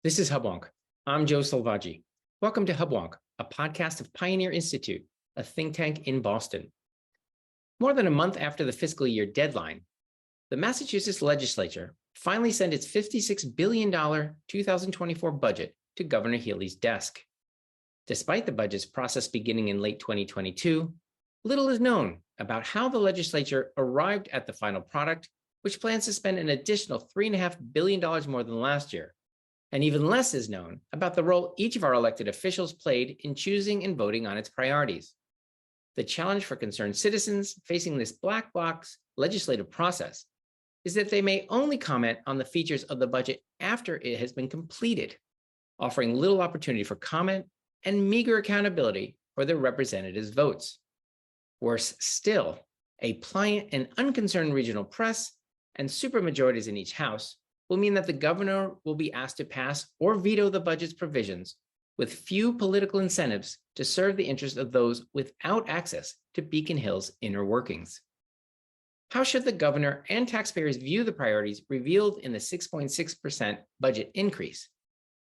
This is HubWonk. I'm Joe Selvaggi. Welcome to HubWonk, a podcast of Pioneer Institute, a think tank in Boston. More than a month after the fiscal year deadline, the Massachusetts legislature finally sent its $56 billion 2024 budget to Governor Healey's desk. Despite the budget's process beginning in late 2022, little is known about how the legislature arrived at the final product, which plans to spend an additional $3.5 billion more than last year. And even less is known about the role each of our elected officials played in choosing and voting on its priorities. The challenge for concerned citizens facing this black box legislative process is that they may only comment on the features of the budget after it has been completed, offering little opportunity for comment and meager accountability for their representatives' votes. Worse still, a pliant and unconcerned regional press and supermajorities in each house will mean that the governor will be asked to pass or veto the budget's provisions with few political incentives to serve the interests of those without access to Beacon Hill's inner workings. How should the governor and taxpayers view the priorities revealed in the 6.6% budget increase?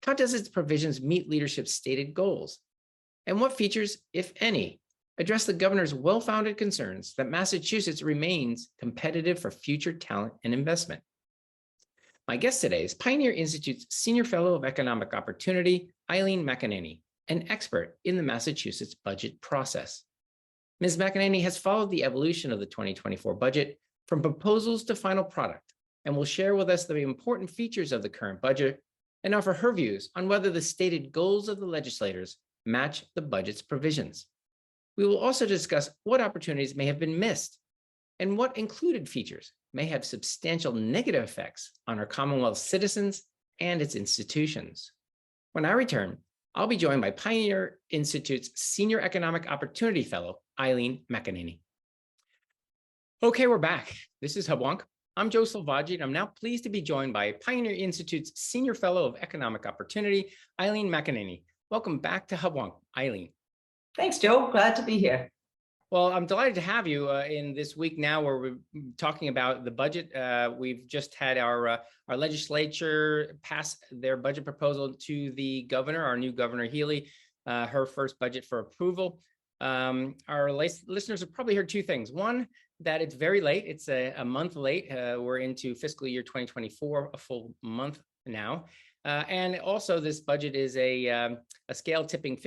How does its provisions meet leadership's stated goals? And what features, if any, address the governor's well-founded concerns that Massachusetts remains competitive for future talent and investment? My guest today is Pioneer Institute's Senior Fellow of Economic Opportunity, Eileen McAnneny, an expert in the Massachusetts budget process. Ms. McAnneny has followed the evolution of the 2024 budget from proposals to final product and will share with us the important features of the current budget and offer her views on whether the stated goals of the legislators match the budget's provisions. We will also discuss what opportunities may have been missed and what included features may have substantial negative effects on our Commonwealth citizens and its institutions. When I return, I'll be joined by Pioneer Institute's Senior Economic Opportunity Fellow, Eileen McAnneny. Okay, we're back. This is HubWonk. I'm Joe Selvaggi, and I'm now pleased to be joined by Pioneer Institute's Senior Fellow of Economic Opportunity, Eileen McAnneny. Welcome back to HubWonk, Eileen. Thanks, Joe. Glad to be here. Well, I'm delighted to have you in this week now where we're talking about the budget. We've just had our legislature pass their budget proposal to the governor, our new Governor Healey, her first budget for approval. Our listeners have probably heard two things. One, that it's very late. It's a month late. We're into fiscal year 2024, a full month now. And also this budget is a scale tipping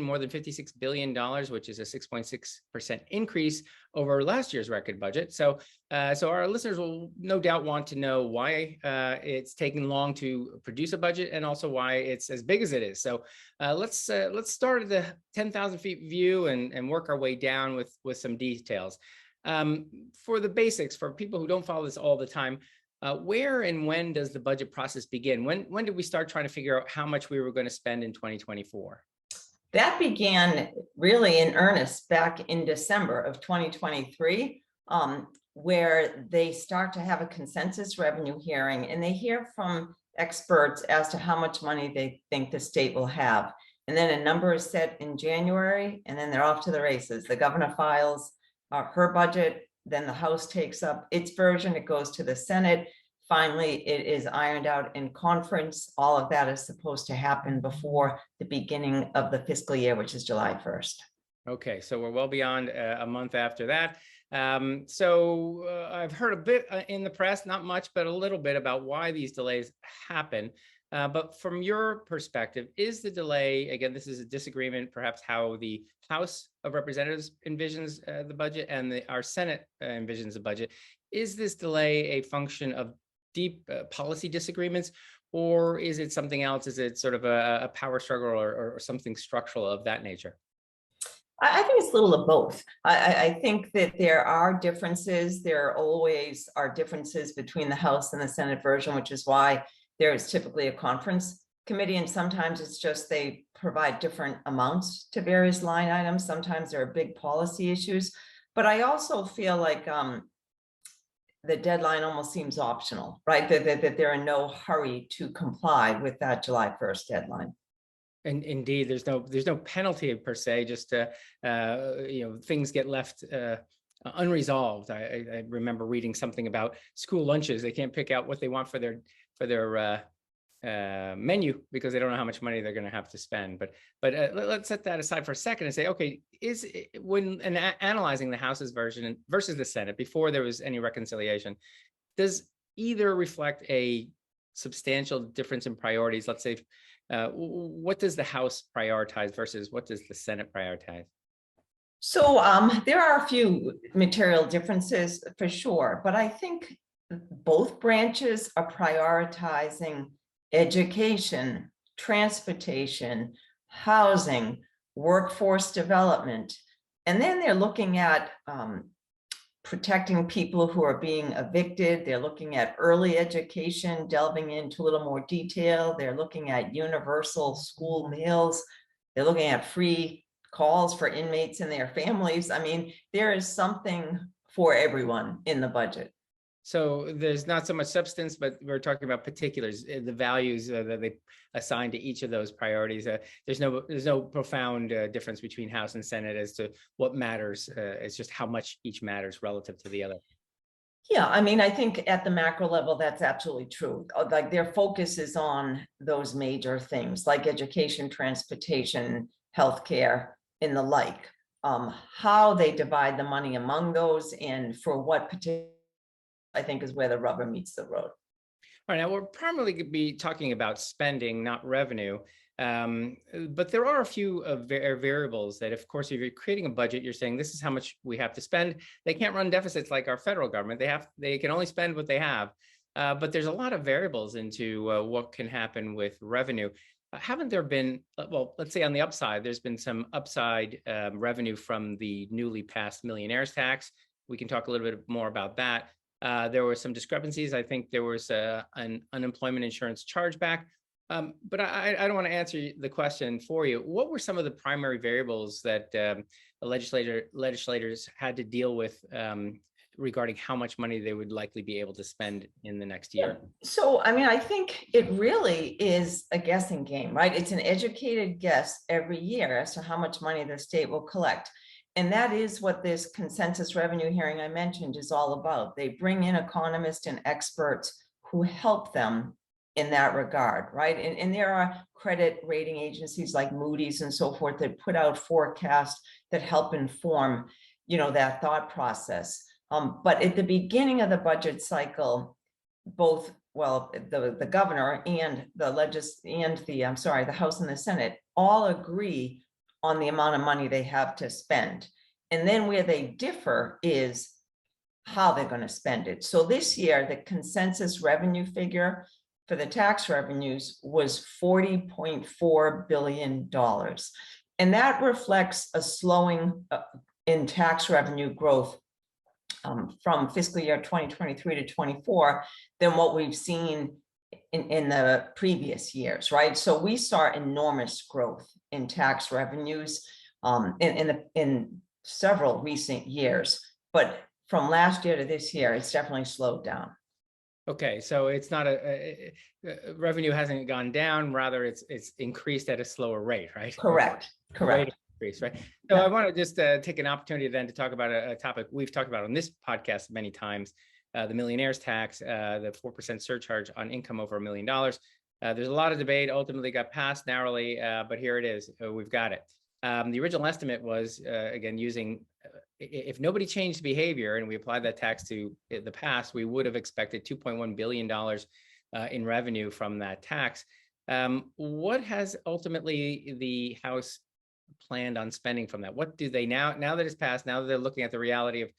more than $56 billion, which is a 6.6% increase over last year's record budget. So our listeners will no doubt want to know why it's taking long to produce a budget and also why it's as big as it is. So let's start at the 10,000 feet view and work our way down with some details. For the basics, for people who don't follow this all the time, where and when does the budget process begin? When did we start trying to figure out how much we were going to spend in 2024? That began really in earnest back in December of 2023, where they start to have a consensus revenue hearing and they hear from experts as to how much money they think the state will have. And then a number is set in January, and then they're off to the races. The governor files her budget. Then the House takes up its version, it goes to the Senate. Finally, it is ironed out in conference. All of that is supposed to happen before the beginning of the fiscal year, which is July 1st. Okay, so we're well beyond a month after that. I've heard a bit in the press, not much, but a little bit about why these delays happen. But from your perspective, is the delay, again, this is a disagreement, perhaps how the House of Representatives envisions the budget and our Senate envisions the budget. Is this delay a function of deep policy disagreements, or is it something else? Is it sort of a power struggle or something structural of that nature? I think it's a little of both. I think that there are differences. There always are differences between the House and the Senate version, which is why there is typically a conference committee, and sometimes it's just they provide different amounts to various line items. Sometimes there are big policy issues, but I also feel like the deadline almost seems optional, right? That they're in no hurry to comply with that July 1st deadline. And indeed, there's no penalty per se, just things get left unresolved. I remember reading something about school lunches. They can't pick out what they want for their menu because they don't know how much money they're going to have to spend. But let's set that aside for a second and say, okay, when analyzing the House's version versus the Senate before there was any reconciliation, does either reflect a substantial difference in priorities? Let's say, what does the House prioritize versus what does the Senate prioritize? So there are a few material differences for sure, but I think both branches are prioritizing education, transportation, housing, workforce development, and then they're looking at protecting people who are being evicted. They're looking at early education, delving into a little more detail. They're looking at universal school meals. They're looking at free calls for inmates and their families. I mean, there is something for everyone in the budget. So there's not so much substance, but we're talking about particulars, the values that they assign to each of those priorities. There's no profound difference between House and Senate as to what matters. It's just how much each matters relative to the other. Yeah, I mean, I think at the macro level, that's absolutely true. Like their focus is on those major things like education, transportation, healthcare, and the like. How they divide the money among those and for what particular, I think, is where the rubber meets the road. All right, now we're primarily going to be talking about spending, not revenue. But there are a few variables that, of course, if you're creating a budget, you're saying this is how much we have to spend. They can't run deficits like our federal government. They can only spend what they have. But there's a lot of variables into what can happen with revenue. Haven't there been, well, let's say on the upside, there's been some upside revenue from the newly passed millionaires tax. We can talk a little bit more about that. There were some discrepancies. I think there was an unemployment insurance chargeback. But I don't want to answer the question for you. What were some of the primary variables that the legislators had to deal with regarding how much money they would likely be able to spend in the next year? So, I mean, I think it really is a guessing game, right? It's an educated guess every year as to how much money the state will collect. And that is what this consensus revenue hearing I mentioned is all about. They bring in economists and experts who help them in that regard, right? And there are credit rating agencies like Moody's and so forth that put out forecasts that help inform, that thought process. But at the beginning of the budget cycle, both, well, the governor and the House and the Senate all agree on the amount of money they have to spend. And then where they differ is how they're going to spend it. So this year, the consensus revenue figure for the tax revenues was $40.4 billion. And that reflects a slowing in tax revenue growth from fiscal year 2023 to 24 than what we've seen in the previous years, right? So we saw enormous growth in tax revenues in several recent years, but from last year to this year, it's definitely slowed down. Okay, so it's not revenue hasn't gone down, rather it's increased at a slower rate, right? Correct. Rate of increase, right? So yeah. I want to just take an opportunity then to talk about a topic we've talked about on this podcast many times, the millionaires tax, the 4% surcharge on income over $1 million. There's a lot of debate, ultimately got passed narrowly, but here it is, we've got it. The original estimate was, again, using, if nobody changed behavior and we applied that tax to the past, we would have expected $2.1 billion in revenue from that tax. What has ultimately the House planned on spending from that? What do they now that it's passed, now that they're looking at the reality of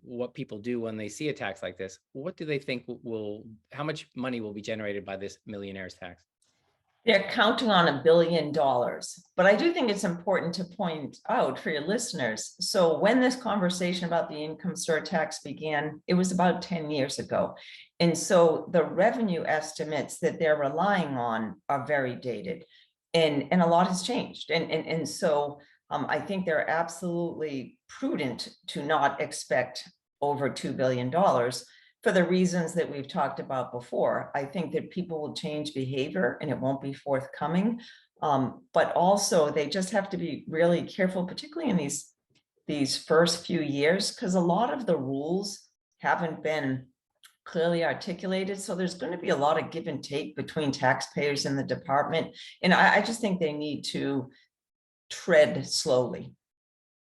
what people do when they see a tax like this, what do they think how much money will be generated by this millionaires tax? They're counting on $1 billion, but I do think it's important to point out for your listeners. So when this conversation about the income surtax began, it was about 10 years ago. And so the revenue estimates that they're relying on are very dated and a lot has changed. And so I think they're absolutely prudent to not expect over $2 billion. For the reasons that we've talked about before. I think that people will change behavior and it won't be forthcoming. But also they just have to be really careful, particularly in these first few years, because a lot of the rules haven't been clearly articulated. So there's going to be a lot of give and take between taxpayers and the department. And I just think they need to tread slowly.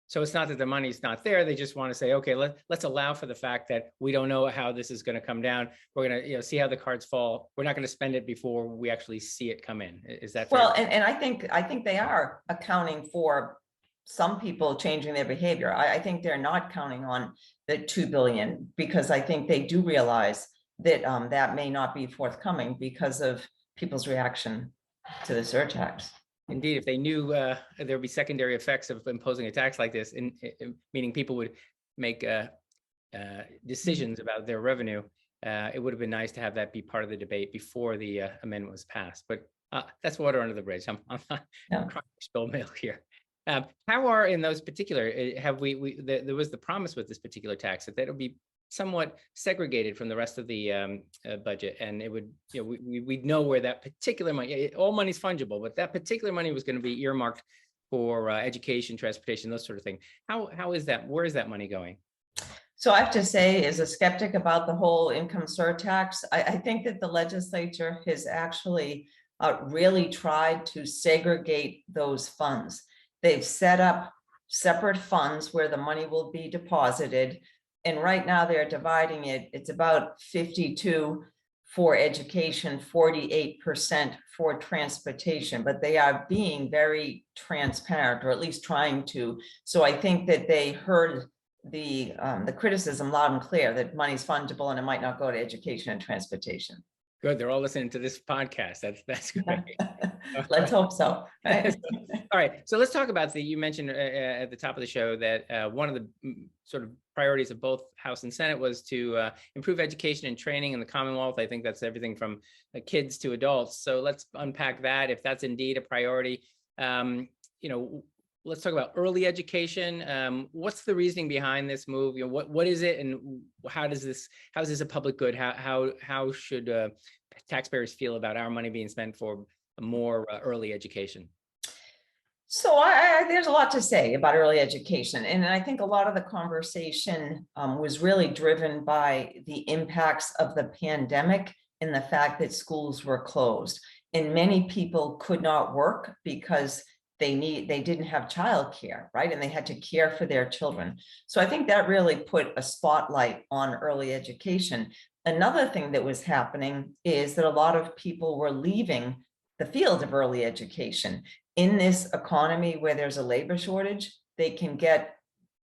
So it's not that the money's not there. They just want to say, okay, let's allow for the fact that we don't know how this is going to come down. We're going to, see how the cards fall. We're not going to spend it before we actually see it come in. Is that fair? Well, and I think they are accounting for some people changing their behavior. I think they're not counting on the 2 billion, because I think they do realize that that may not be forthcoming because of people's reaction to the surtax. Indeed, if they knew there would be secondary effects of imposing a tax like this, meaning people would make decisions about their revenue, it would have been nice to have that be part of the debate before the amendment was passed. But that's water under the bridge. I'm not trying to spill milk here. How are in those particular, have there was the promise with this particular tax that it'll be somewhat segregated from the rest of the budget, and it would, we'd know where that particular money, all money's fungible, but that particular money was going to be earmarked for education, transportation, those sort of things. How is that? Where is that money going? So I have to say, as a skeptic about the whole income surtax, I think that the legislature has actually really tried to segregate those funds. They've set up separate funds where the money will be deposited. And right now they're dividing it. It's about 52 for education, 48% for transportation, but they are being very transparent, or at least trying to. So I think that they heard the criticism loud and clear that money's fungible and it might not go to education and transportation. Good. They're all listening to this podcast. That's great. Let's hope so. All right. So let's talk about you mentioned at the top of the show that one of the sort of priorities of both House and Senate was to improve education and training in the Commonwealth. I think that's everything from kids to adults. So let's unpack that. If that's indeed a priority, let's talk about early education. What's the reasoning behind this move? What is it, and how is this a public good? How should taxpayers feel about our money being spent for more early education? So there's a lot to say about early education. And I think a lot of the conversation was really driven by the impacts of the pandemic and the fact that schools were closed. And many people could not work because they didn't have childcare, right? And they had to care for their children. So I think that really put a spotlight on early education. Another thing that was happening is that a lot of people were leaving the field of early education. In this economy where there's a labor shortage, they can get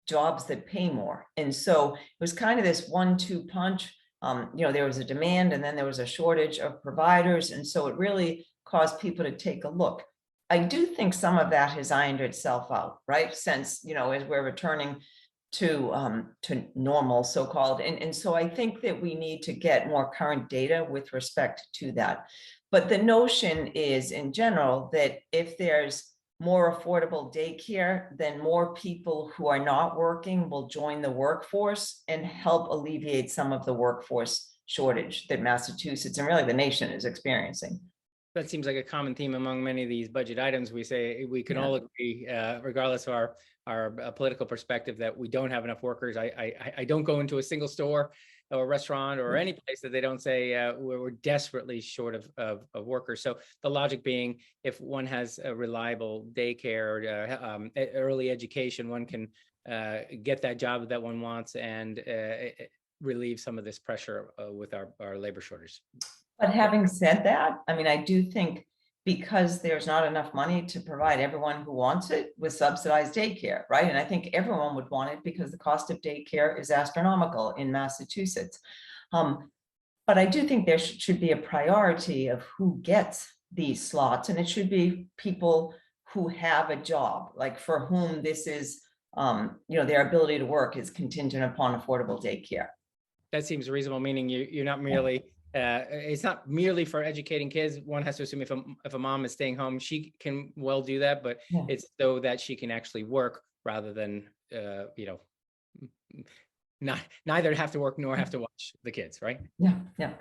jobs that pay more. And so it was kind of this 1-2 punch. There was a demand and then there was a shortage of providers. And so it really caused people to take a look. I do think some of that has ironed itself out, right? Since, as we're returning to normal, so-called. And so I think that we need to get more current data with respect to that. But the notion is, in general, that if there's more affordable daycare, then more people who are not working will join the workforce and help alleviate some of the workforce shortage that Massachusetts and really the nation is experiencing. That seems like a common theme among many of these budget items. We say we can all agree, regardless of our political perspective, that we don't have enough workers. I don't go into a single store or a restaurant or any place that they don't say we're desperately short of workers. So the logic being, if one has a reliable daycare or early education, one can get that job that one wants and relieve some of this pressure with our labor shortage. But having said that, I do think because there's not enough money to provide everyone who wants it with subsidized daycare, right? And I think everyone would want it because the cost of daycare is astronomical in Massachusetts. But I do think there should be a priority of who gets these slots, and it should be people who have a job, like for whom this is, their ability to work is contingent upon affordable daycare. That seems reasonable, meaning you're not merely it's not merely for educating kids. One has to assume if a mom is staying home, she can well do that, but it's so that she can actually work rather than neither have to work nor have to watch the kids, right? Yeah.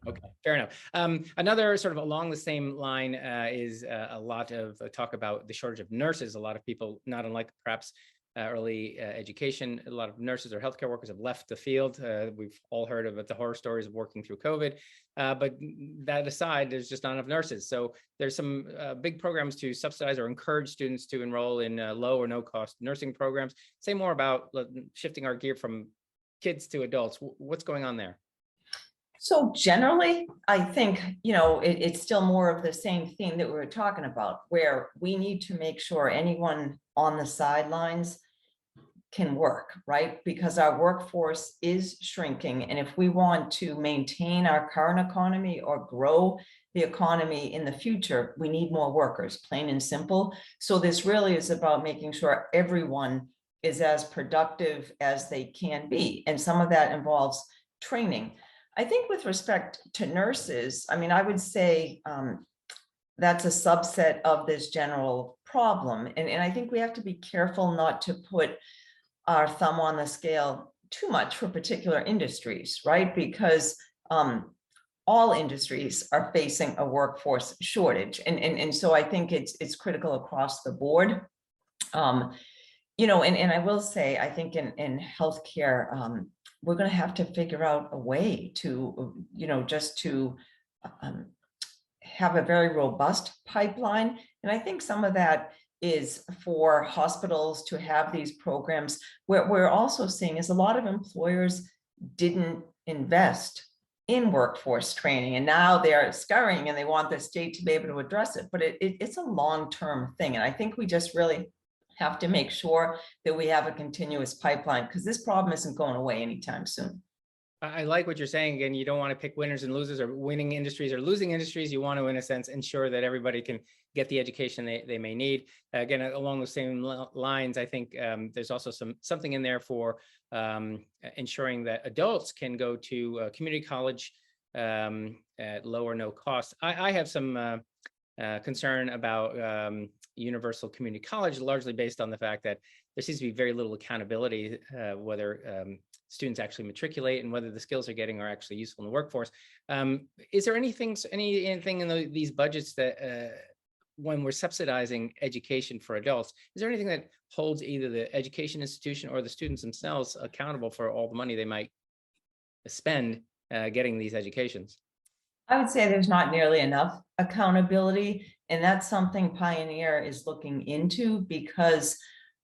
Okay, fair enough. Another sort of along the same line is a lot of talk about the shortage of nurses. A lot of people, not unlike perhaps early education. A lot of nurses or healthcare workers have left the field. We've all heard about the horror stories of working through COVID. But that aside, there's just not enough nurses. So there's some big programs to subsidize or encourage students to enroll in low or no cost nursing programs. Say more about shifting our gear from kids to adults. What's going on there? So generally, I think, it's still more of the same theme that we were talking about, where we need to make sure anyone on the sidelines can work, right? Because our workforce is shrinking. And if we want to maintain our current economy or grow the economy in the future, we need more workers, plain and simple. So this really is about making sure everyone is as productive as they can be. And some of that involves training. I think with respect to nurses, I would say that's a subset of this general problem. And I think we have to be careful not to put our thumb on the scale too much for particular industries, right? Because all industries are facing a workforce shortage. And so I think it's critical across the board. And I will say, I think in healthcare, we're going to have to figure out a way to, just to have a very robust pipeline. And I think some of that is for hospitals to have these programs. What we're also seeing is a lot of employers didn't invest in workforce training, and now they're scurrying and they want the state to be able to address it. But it's a long-term thing. And I think we just really have to make sure that we have a continuous pipeline, because this problem isn't going away anytime soon. I like what you're saying. Again, you don't want to pick winners and losers, or winning industries or losing industries. You want to, in a sense, ensure that everybody can get the education they may need. Again, along the same lines, I think there's also something in there for ensuring that adults can go to community college at low or no cost. I have some concern about universal community college, largely based on the fact that there seems to be very little accountability whether students actually matriculate and whether the skills they're getting are actually useful in the workforce. Is there anything in these budgets that when we're subsidizing education for adults, is there anything that holds either the education institution or the students themselves accountable for all the money they might spend getting these educations? I would say there's not nearly enough accountability, and that's something Pioneer is looking into, because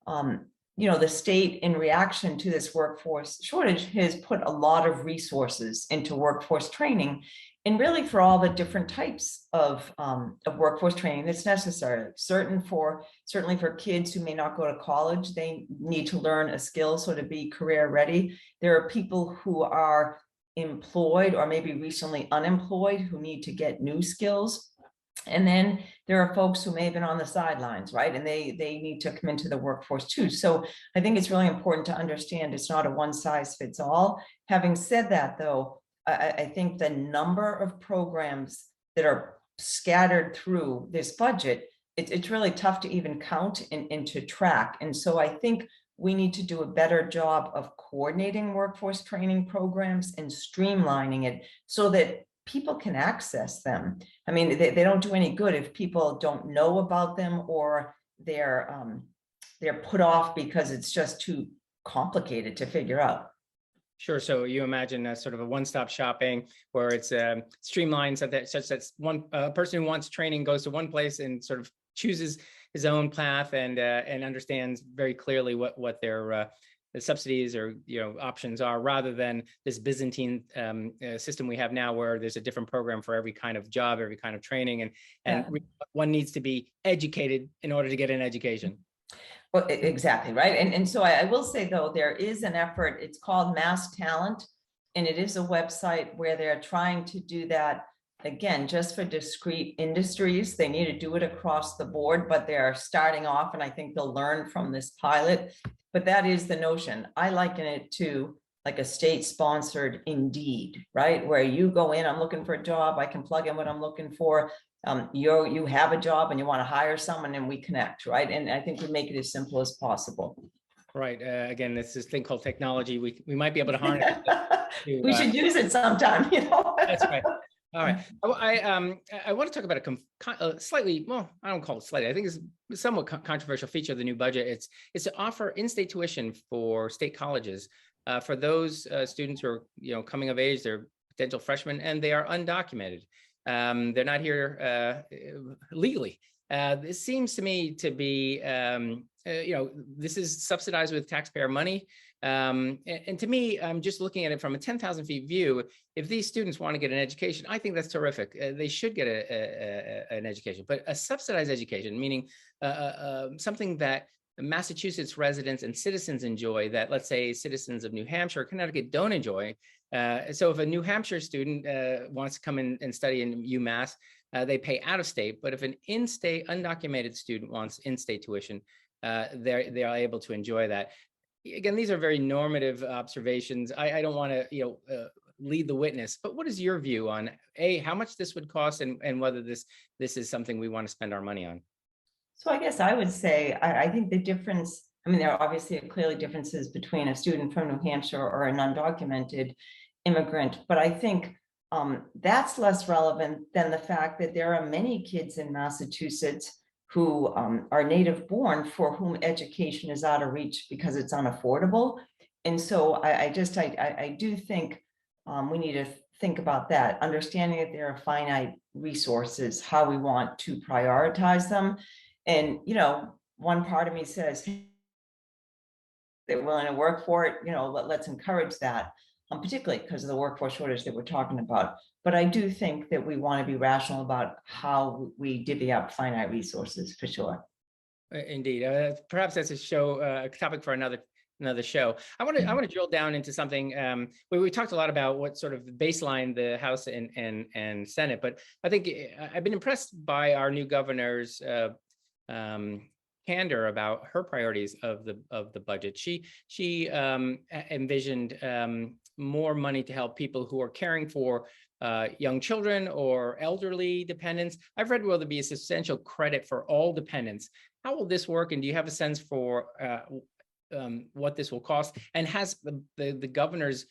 the state, in reaction to this workforce shortage, has put a lot of resources into workforce training, and really for all the different types of workforce training that's necessary. Certainly for kids who may not go to college, they need to learn a skill so to be career ready. There are people who are employed or maybe recently unemployed who need to get new skills. And then there are folks who may have been on the sidelines, right? And they need to come into the workforce too. So I think it's really important to understand it's not a one size fits all. Having said that, though, I think the number of programs that are scattered through this budget, it's really tough to even count and to track. And so I think we need to do a better job of coordinating workforce training programs and streamlining it so that people can access them. They don't do any good if people don't know about them, or they're put off because it's just too complicated to figure out. Sure. So you imagine a sort of a one-stop shopping where it's streamlined such that one person who wants training goes to one place and sort of chooses his own path and understands very clearly what their the subsidies or options are, rather than this Byzantine system we have now, where there's a different program for every kind of job, every kind of training, and one needs to be educated in order to get an education. Well, exactly right. And so I will say, though, there is an effort. It's called Mass Talent, and it is a website where they're trying to do that. Again, just for discrete industries, they need to do it across the board, but they're starting off, and I think they'll learn from this pilot. But that is the notion. I liken it to like a state-sponsored Indeed, right? Where you go in, I'm looking for a job, I can plug in what I'm looking for. You have a job and you want to hire someone, and we connect, right? And I think we make it as simple as possible. Right. Again, this thing called technology. We might be able to harness it. We should use it sometime, That's right. All right. I want to talk about a slightly, well, I don't call it slightly. I think it's a somewhat controversial feature of the new budget. It's to offer in-state tuition for state colleges for those students who are coming of age. They're potential freshmen and they are undocumented. They're not here legally. This seems to me to be this is subsidized with taxpayer money. And to me, I'm just looking at it from a 10,000 feet view. If these students want to get an education, I think that's terrific. They should get an education, but a subsidized education, meaning something that Massachusetts residents and citizens enjoy that, let's say, citizens of New Hampshire or Connecticut don't enjoy. So if a New Hampshire student wants to come in and study in UMass, they pay out of state. But if an in-state undocumented student wants in-state tuition, they are able to enjoy that. Again, these are very normative observations. I don't want to lead the witness, but what is your view on how much this would cost and whether this is something we want to spend our money on? So I guess I would say, I think the difference, I mean, there are obviously clearly differences between a student from New Hampshire or an undocumented immigrant, but I think that's less relevant than the fact that there are many kids in Massachusetts who are native born for whom education is out of reach because it's unaffordable. And so I do think we need to think about that, understanding that there are finite resources, how we want to prioritize them. And, one part of me says they're willing to work for it, let's encourage that, particularly because of the workforce shortage that we're talking about. But I do think that we want to be rational about how we divvy up finite resources, for sure. Indeed. Perhaps that's a topic for another show. I want to drill down into something. We talked a lot about what sort of baseline the House and Senate, but I think I've been impressed by our new governor's candor about her priorities of the budget. She envisioned more money to help people who are caring for young children or elderly dependents. I've read will there be a substantial credit for all dependents. How will this work? And do you have a sense for what this will cost? And has the governor's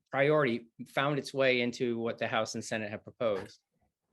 priority found its way into what the House and Senate have proposed?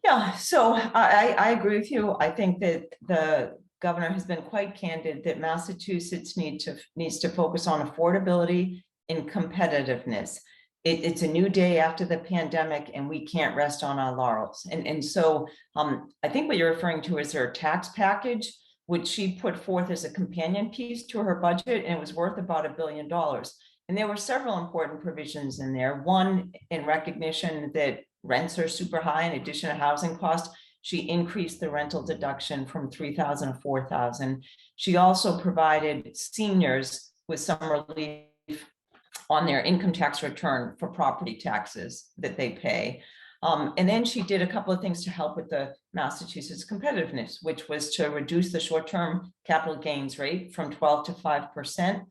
Yeah, so I agree with you. I think that the governor has been quite candid that Massachusetts needs to focus on affordability and competitiveness. It's a new day after the pandemic, and we can't rest on our laurels. And so I think what you're referring to is her tax package, which she put forth as a companion piece to her budget, and it was worth about $1 billion. And there were several important provisions in there. One, in recognition that rents are super high in addition to housing costs, she increased the rental deduction from $3,000 to $4,000. She also provided seniors with some relief on their income tax return for property taxes that they pay. And then she did a couple of things to help with the Massachusetts competitiveness, which was to reduce the short-term capital gains rate from 12 to 5%,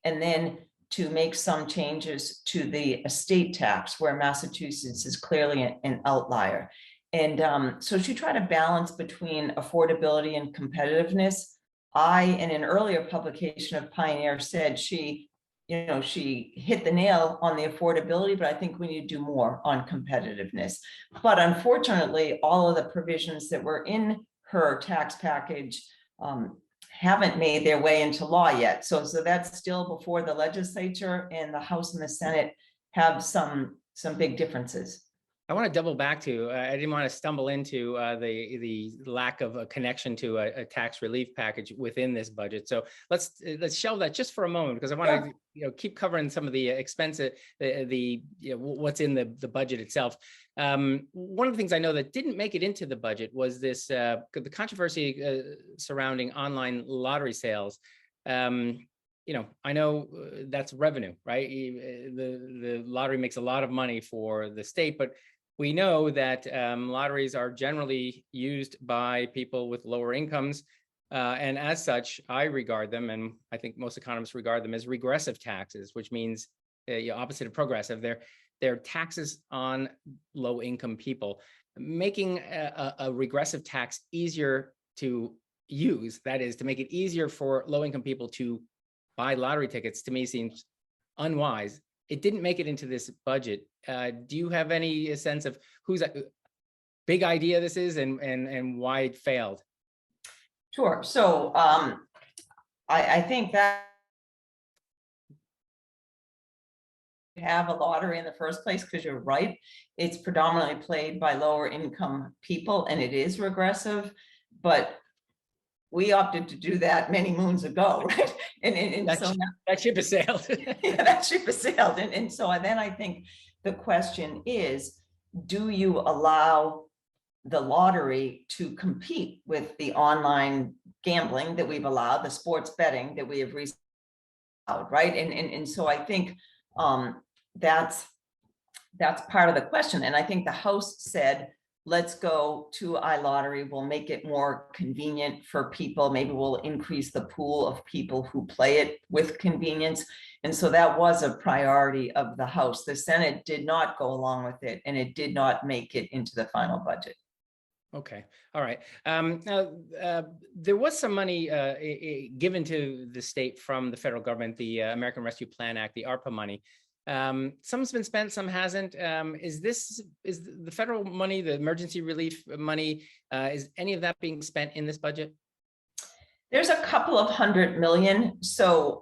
and then to make some changes to the estate tax, where Massachusetts is clearly an outlier. And so she tried to balance between affordability and competitiveness. In an earlier publication of Pioneer, said she hit the nail on the affordability, but I think we need to do more on competitiveness. But unfortunately, all of the provisions that were in her tax package haven't made their way into law yet. So that's still before the legislature, and the House and the Senate have some big differences. I want to double back to, I didn't want to stumble into the lack of a connection to a tax relief package within this budget. So let's shelve that just for a moment, because I want to keep covering some of the expenses, what's in the budget itself. One of the things I know that didn't make it into the budget was this the controversy surrounding online lottery sales. I know that's revenue, right? The lottery makes a lot of money for the state, but we know that lotteries are generally used by people with lower incomes. And as such, I regard them, and I think most economists regard them, as regressive taxes, which means opposite of progressive. They're taxes on low income people. Making a regressive tax easier to use, that is, to make it easier for low income people to buy lottery tickets, to me seems unwise. it didn't make it into this budget. Do you have any sense of whose big idea this is and why it failed? Sure. So I think that have a lottery in the first place, because you're right, it's predominantly played by lower income people and it is regressive, but we opted to do that many moons ago, right? And so now, that ship has sailed. yeah, that ship has sailed. And so then I think the question is, do you allow the lottery to compete with the online gambling that we've allowed, the sports betting that we have recently allowed, right? And so I think that's part of the question. And I think the House said, let's go to iLottery. We'll make it more convenient for people. Maybe we'll increase the pool of people who play it with convenience. And so that was a priority of the House. The Senate did not go along with it, and it did not make it into the final budget. Okay. All right. Now, there was some money given to the state from the federal government, the American Rescue Plan Act, the ARPA money. Some's been spent, some hasn't. Is the federal money, the emergency relief money, is any of that being spent in this budget? There's a couple of $100 million. So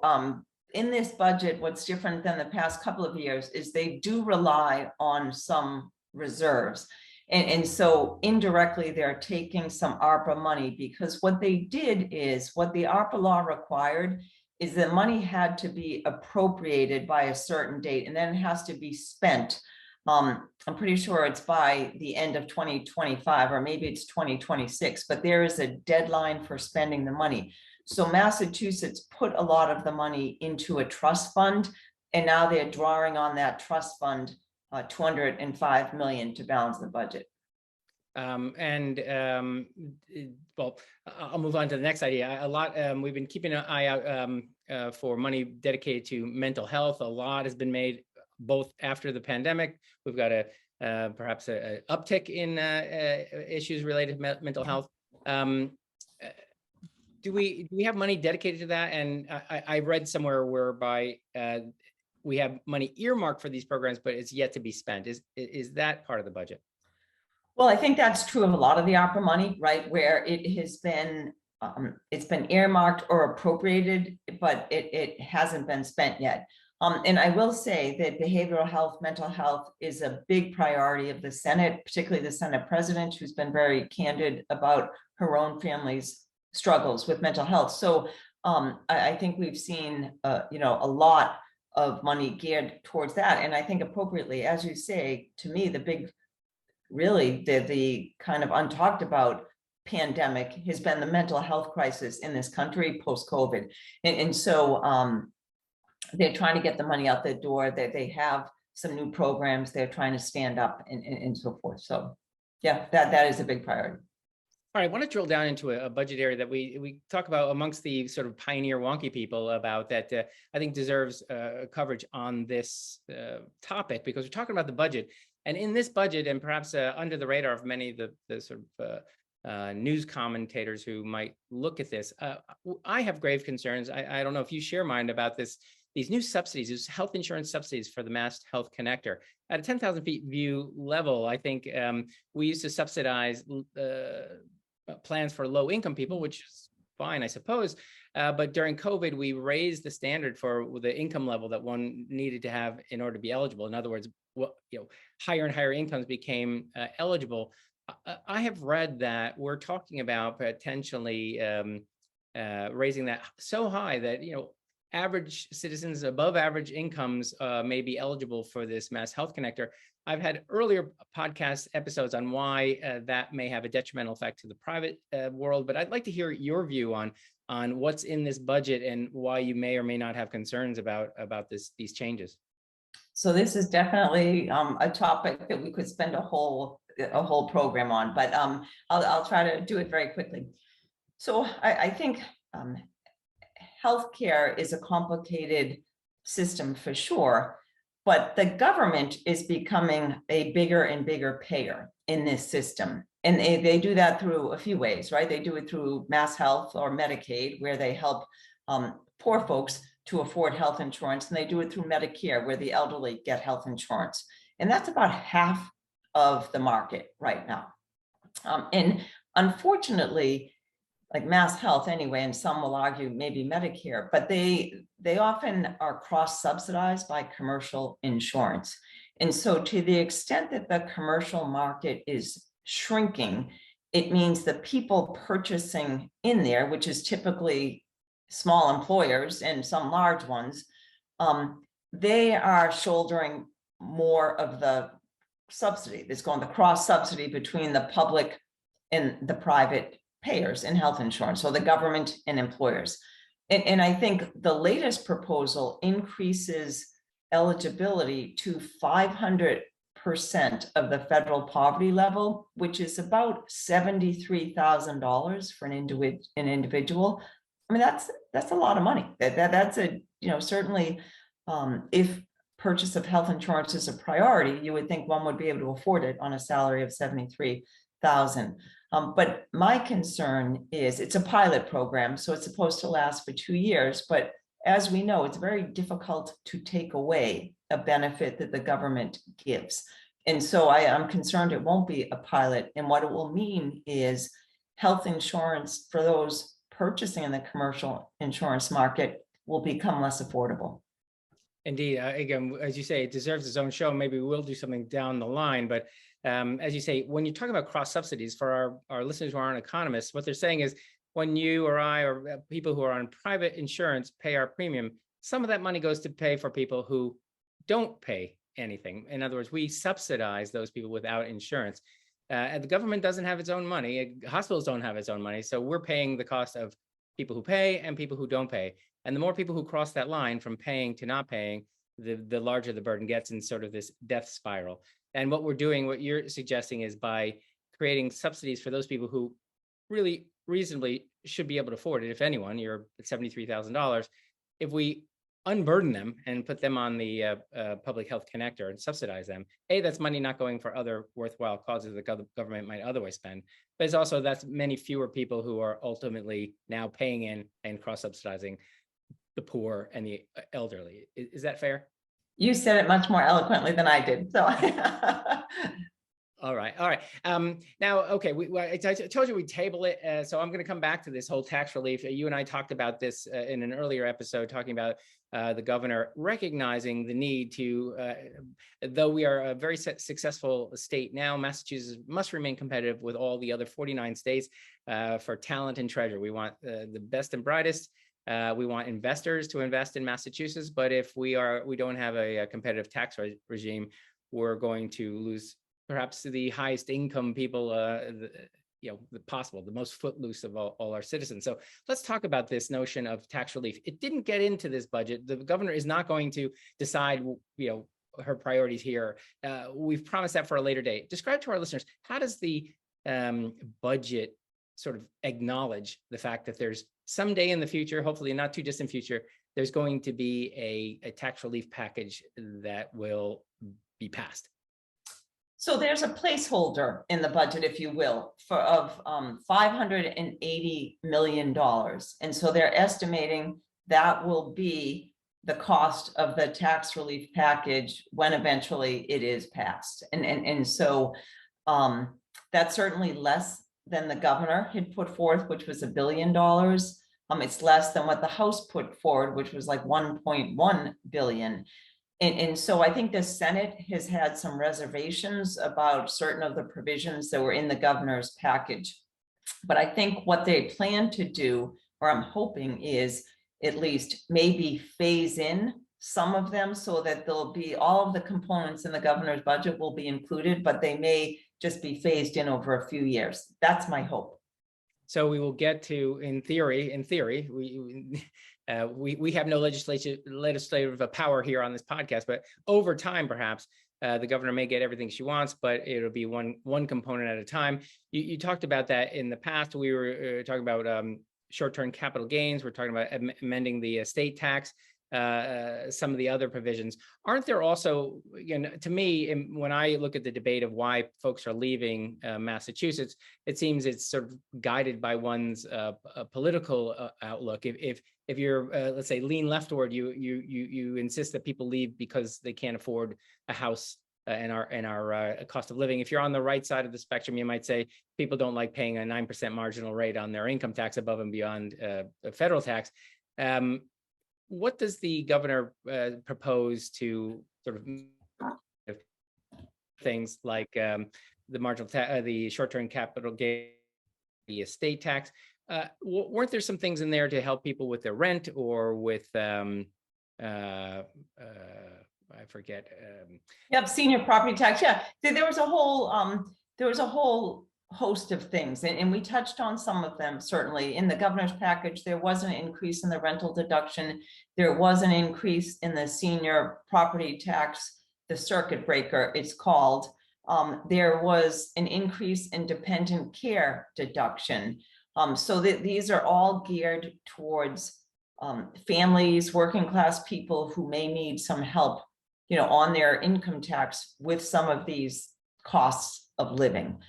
in this budget, what's different than the past couple of years is they do rely on some reserves. And so indirectly, they're taking some ARPA money, because what they did is, what the ARPA law required is the money had to be appropriated by a certain date, and then it has to be spent. I'm pretty sure it's by the end of 2025, or maybe it's 2026, but there is a deadline for spending the money. So Massachusetts put a lot of the money into a trust fund, and now they're drawing on that trust fund $205 million to balance the budget. Well, I'll move on to the next idea. We've been keeping an eye out for money dedicated to mental health. A lot has been made, both after the pandemic. We've got perhaps an uptick in issues related to mental health. Do we have money dedicated to that? And I read somewhere whereby we have money earmarked for these programs, but it's yet to be spent. Is that part of the budget? Well, I think that's true of a lot of the ARPA money, right? Where it has been, it's been earmarked or appropriated, but it hasn't been spent yet. And I will say that behavioral health, mental health is a big priority of the Senate, particularly the Senate president, who's been very candid about her own family's struggles with mental health. So I think we've seen, a lot of money geared towards that. And I think appropriately, as you say, to me, the big, really the kind of untalked about pandemic has been the mental health crisis in this country post-COVID. And so they're trying to get the money out the door, that they have some new programs they're trying to stand up and so forth. So yeah, that is a big priority. All right, I want to drill down into a budget area that we talk about amongst the sort of pioneer wonky people about that I think deserves coverage on this topic, because we're talking about the budget. And in this budget, and perhaps under the radar of many of the sort of news commentators who might look at this, I have grave concerns. I don't know if you share mine about these new subsidies, these health insurance subsidies for the Mass Health Connector. At a 10,000 feet view level, I think we used to subsidize plans for low income people, which is fine, I suppose. But during COVID, we raised the standard for the income level that one needed to have in order to be eligible. In other words, higher and higher incomes became eligible. I have read that we're talking about potentially raising that so high that average citizens above average incomes may be eligible for this Mass Health Connector. I've had earlier podcast episodes on why that may have a detrimental effect to the private world, but I'd like to hear your view on what's in this budget and why you may or may not have concerns about these changes. So this is definitely a topic that we could spend a whole program on, but I'll try to do it very quickly. So I think healthcare is a complicated system for sure, but the government is becoming a bigger and bigger payer in this system. And they do that through a few ways, right? They do it through Mass Health or Medicaid, where they help poor folks. to afford health insurance, and they do it through Medicare, where the elderly get health insurance. And that's about half of the market right now. And unfortunately, like Mass Health anyway, and some will argue maybe Medicare, but they often are cross-subsidized by commercial insurance. And so to the extent that the commercial market is shrinking, it means the people purchasing in there, which is typically small employers and some large ones, they are shouldering more of the subsidy. There's going the cross subsidy between the public and the private payers in health insurance, so the government and employers. And I think the latest proposal increases eligibility to 500% of the federal poverty level, which is about $73,000 for an individual. I mean, that's a lot of money. That's a, certainly if purchase of health insurance is a priority, you would think one would be able to afford it on a salary of $73,000. But my concern is it's a pilot program, so it's supposed to last for 2 years. But as we know, it's very difficult to take away a benefit that the government gives. And so I'm concerned it won't be a pilot. And what it will mean is health insurance for those purchasing in the commercial insurance market will become less affordable. Indeed. Again, as you say, it deserves its own show. Maybe we'll do something down the line. But as you say, when you talk about cross subsidies, for our listeners who aren't economists, what they're saying is when you or I or people who are on private insurance pay our premium, some of that money goes to pay for people who don't pay anything. In other words, we subsidize those people without insurance. And the government doesn't have its own money. Hospitals don't have its own money. So we're paying the cost of people who pay and people who don't pay. And the more people who cross that line from paying to not paying, the larger the burden gets in sort of this death spiral. And what we're doing, what you're suggesting, is by creating subsidies for those people who really reasonably should be able to afford it. If anyone, you're at $73,000. If we unburden them and put them on the public health connector and subsidize them, that's money not going for other worthwhile causes the government might otherwise spend. But it's also, that's many fewer people who are ultimately now paying in and cross-subsidizing the poor and the elderly. Is that fair? You said it much more eloquently than I did. So All right. Now, okay, I told you we'd table it. So I'm going to come back to this whole tax relief. You and I talked about this in an earlier episode, talking about the governor recognizing the need to, though we are a very successful state now, Massachusetts must remain competitive with all the other 49 states for talent and treasure. We want the best and brightest. We want investors to invest in Massachusetts, but if we don't have a competitive tax regime, we're going to lose perhaps the highest income people, the most footloose of all our citizens. So let's talk about this notion of tax relief. It didn't get into this budget. The governor is not going to decide, her priorities here. We've promised that for a later date. Describe to our listeners, how does the budget sort of acknowledge the fact that there's someday in the future, hopefully not too distant future, there's going to be a tax relief package that will be passed? So there's a placeholder in the budget, if you will, of $580 million. And so they're estimating that will be the cost of the tax relief package when eventually it is passed. And so that's certainly less than the governor had put forth, which was $1 billion. It's less than what the House put forward, which was like 1.1 billion. And so I think the Senate has had some reservations about certain of the provisions that were in the governor's package. But I think what they plan to do, or I'm hoping, is at least maybe phase in some of them so that there'll be all of the components in the governor's budget will be included, but they may just be phased in over a few years. That's my hope. So we will get to, in theory, we have no legislative power here on this podcast, but over time, perhaps the governor may get everything she wants, but it'll be one component at a time. You talked about that in the past. We were talking about short-term capital gains. We're talking about amending the estate tax. Some of the other provisions. Aren't there also, to me, when I look at the debate of why folks are leaving Massachusetts, it seems it's sort of guided by one's political outlook. If if you're let's say lean leftward, you insist that people leave because they can't afford a house and our cost of living. If you're on the right side of the spectrum, you might say people don't like paying a 9% marginal rate on their income tax above and beyond federal tax. What does the governor propose to sort of things like the marginal the short-term capital gain, the estate tax? Weren't there some things in there to help people with their rent or with I forget. Yep, senior property tax. Yeah, there was a whole host of things, and we touched on some of them. Certainly in the governor's package, there was an increase in the rental deduction. There was an increase in the senior property tax, the circuit breaker it's called. There was an increase in dependent care deduction. So that these are all geared towards families, working class people who may need some help, on their income tax with some of these costs of living.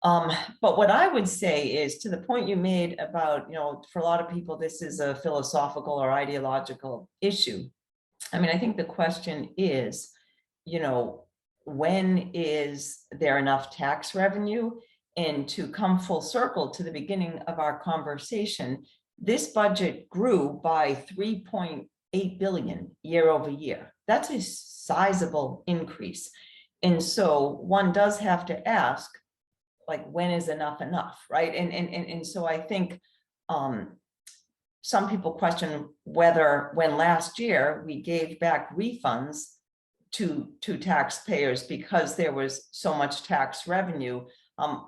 But what I would say is, to the point you made about, for a lot of people, this is a philosophical or ideological issue. I mean, I think the question is, when is there enough tax revenue? And to come full circle to the beginning of our conversation, this budget grew by 3.8 billion year over year. That's a sizable increase. And so one does have to ask, like, when is enough, right? And so I think some people question whether, when last year we gave back refunds to taxpayers because there was so much tax revenue,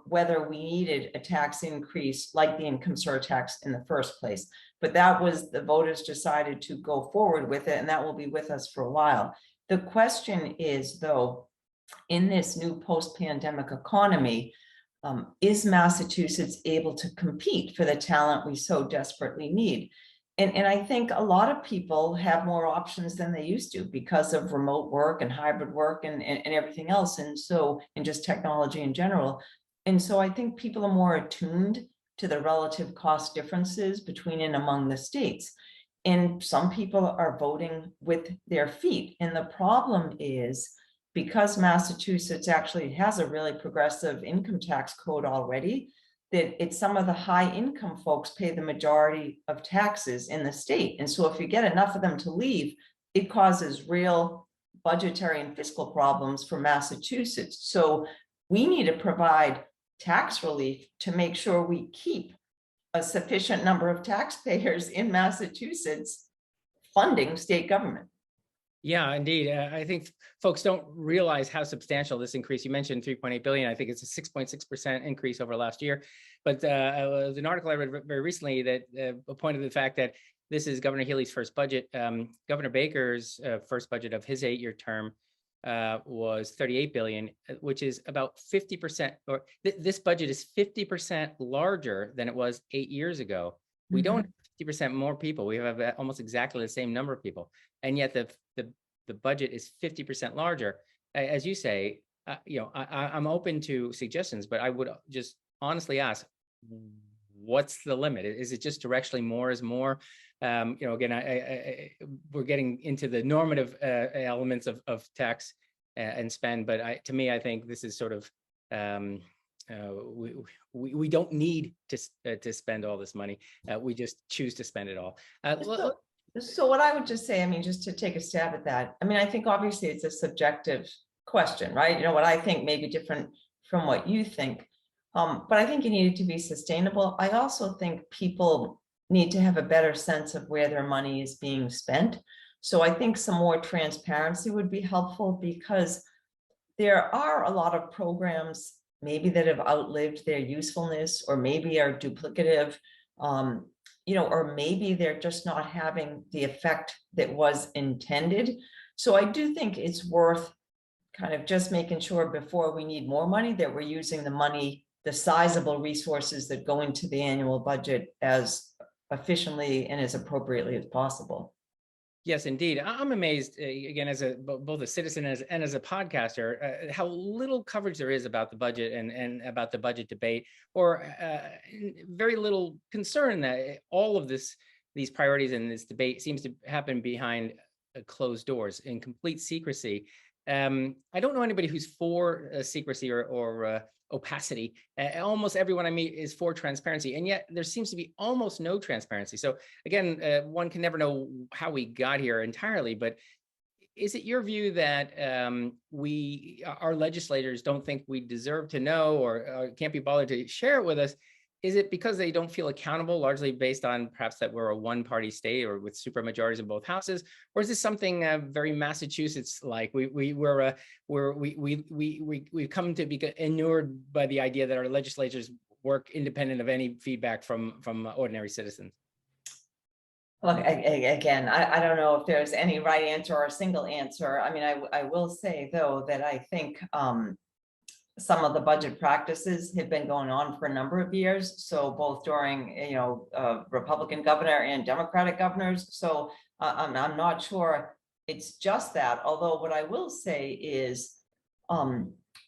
whether we needed a tax increase like the income surtax in the first place. But that was, the voters decided to go forward with it, and that will be with us for a while. The question is, though, in this new post-pandemic economy, is Massachusetts able to compete for the talent we so desperately need? And I think a lot of people have more options than they used to because of remote work and hybrid work and everything else. And just technology in general. And so I think people are more attuned to the relative cost differences between and among the states. And some people are voting with their feet. And the problem is, because Massachusetts actually has a really progressive income tax code already, that it's some of the high income folks pay the majority of taxes in the state. And so if you get enough of them to leave, it causes real budgetary and fiscal problems for Massachusetts. So we need to provide tax relief to make sure we keep a sufficient number of taxpayers in Massachusetts funding state government. Yeah, indeed. I think folks don't realize how substantial this increase. You mentioned 3.8 billion. I think it's a 6.6% increase over last year. But there's an article I read very recently that pointed to the fact that this is Governor Healey's first budget. Governor Baker's first budget of his 8-year term was 38 billion, which is about 50%, or this budget is 50% larger than it was 8 years ago. We don't have 50% more people. We have almost exactly the same number of people. And yet the budget is 50% larger. As you say, I'm open to suggestions, but I would just honestly ask, what's the limit? Is it just directionally more is more? Again, we're getting into the normative elements of tax and spend, but to me, I think this is sort of we don't need to spend all this money. We just choose to spend it all. So what I would just say, I mean, just to take a stab at that, I mean, I think obviously it's a subjective question, right? What I think may be different from what you think, but I think you need it to be sustainable. I also think people need to have a better sense of where their money is being spent. So I think some more transparency would be helpful, because there are a lot of programs maybe that have outlived their usefulness, or maybe are duplicative, or maybe they're just not having the effect that was intended. So I do think it's worth kind of just making sure before we need more money that we're using the money, the sizable resources that go into the annual budget, as efficiently and as appropriately as possible. Yes, indeed. I'm amazed, again, as both a citizen and as a podcaster, how little coverage there is about the budget and about the budget debate, or very little concern that all of this these priorities and this debate seems to happen behind closed doors in complete secrecy. I don't know anybody who's for secrecy or opacity. Almost everyone I meet is for transparency, and yet there seems to be almost no transparency. So again, one can never know how we got here entirely, but is it your view that our legislators don't think we deserve to know or can't be bothered to share it with us? Is it because they don't feel accountable, largely based on perhaps that we're a one-party state or with supermajorities in both houses, or is this something very Massachusetts-like? We've come to be inured by the idea that our legislatures work independent of any feedback from ordinary citizens. Look, again, I don't know if there's any right answer or a single answer. I mean, I will say, though, that I think some of the budget practices have been going on for a number of years. So both during, Republican governor and Democratic governors. So I'm not sure it's just that. Although what I will say is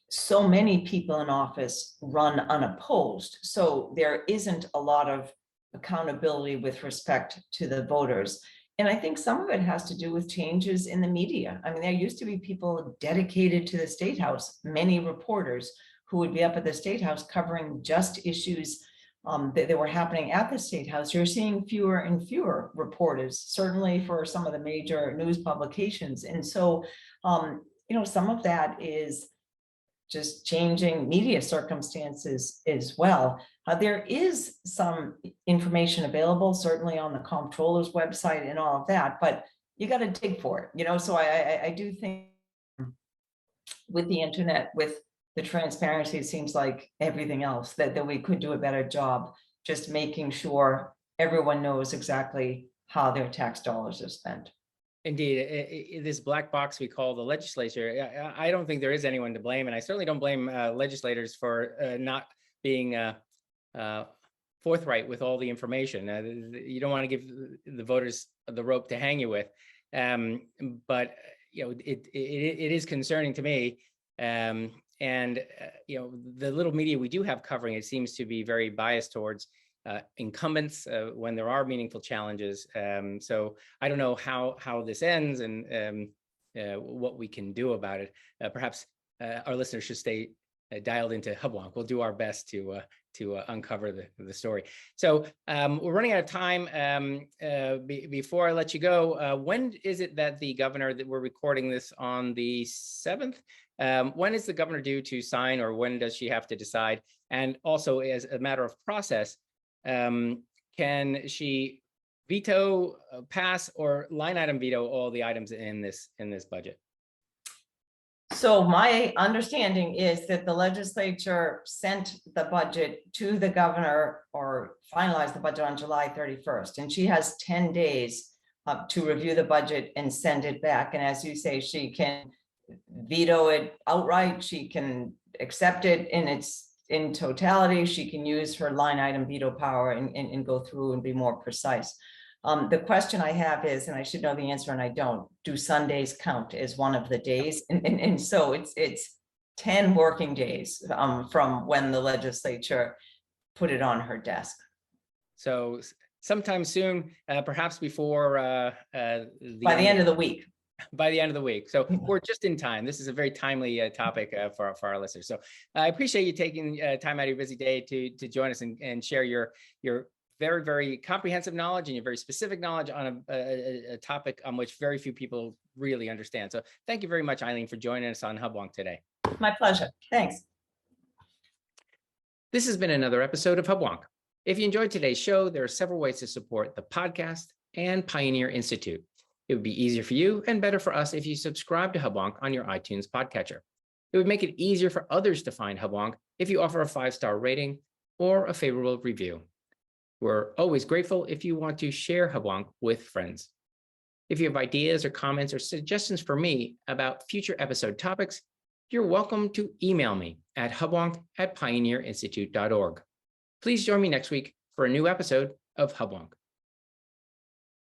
so many people in office run unopposed. So there isn't a lot of accountability with respect to the voters. And I think some of it has to do with changes in the media. I mean, there used to be people dedicated to the State House, many reporters who would be up at the State House covering just issues that were happening at the State House. You're seeing fewer and fewer reporters, certainly for some of the major news publications. And so, some of that is just changing media circumstances as well. There is some information available, certainly on the comptroller's website and all of that, but you got to dig for it, so I do think with the internet, with the transparency, it seems like everything else that we could do a better job just making sure everyone knows exactly how their tax dollars are spent. Indeed, this black box we call the legislature, I don't think there is anyone to blame, and I certainly don't blame legislators for not being forthright with all the information. You don't want to give the voters the rope to hang you with, but it is concerning to me. The little media we do have covering it seems to be very biased towards incumbents when there are meaningful challenges. So I don't know how this ends and what we can do about it. Perhaps our listeners should stay dialed into Hubwonk. We'll do our best to uncover the story. So we're running out of time. Before I let you go, when is it that the governor, that we're recording this on the 7th? When is the governor due to sign, or when does she have to decide? And also, as a matter of process, can she veto, pass, or line item veto all the items in this budget? So my understanding is that the legislature sent the budget to the governor, or finalized the budget on July 31st, and she has 10 days to review the budget and send it back. And as you say, she can veto it outright. She can accept it in totality. She can use her line item veto power and go through and be more precise. The question I have is, and I should know the answer and I don't, do Sundays count as one of the days? And so it's 10 working days from when the legislature put it on her desk. So sometime soon, perhaps before by the end of the week. By the end of the week. So we're just in time. This is a very timely topic for our listeners. So I appreciate you taking time out of your busy day to join us and share your very, very comprehensive knowledge and your very specific knowledge on a topic on which very few people really understand. So thank you very much, Eileen, for joining us on Hubwonk today. My pleasure. Thanks. This has been another episode of Hubwonk. If you enjoyed today's show, there are several ways to support the podcast and Pioneer Institute. It would be easier for you and better for us if you subscribe to Hubwonk on your iTunes podcatcher. It would make it easier for others to find Hubwonk if you offer a 5-star rating or a favorable review. We're always grateful if you want to share Hubwonk with friends. If you have ideas or comments or suggestions for me about future episode topics, you're welcome to email me at hubwonk@pioneerinstitute.org. Please join me next week for a new episode of Hubwonk.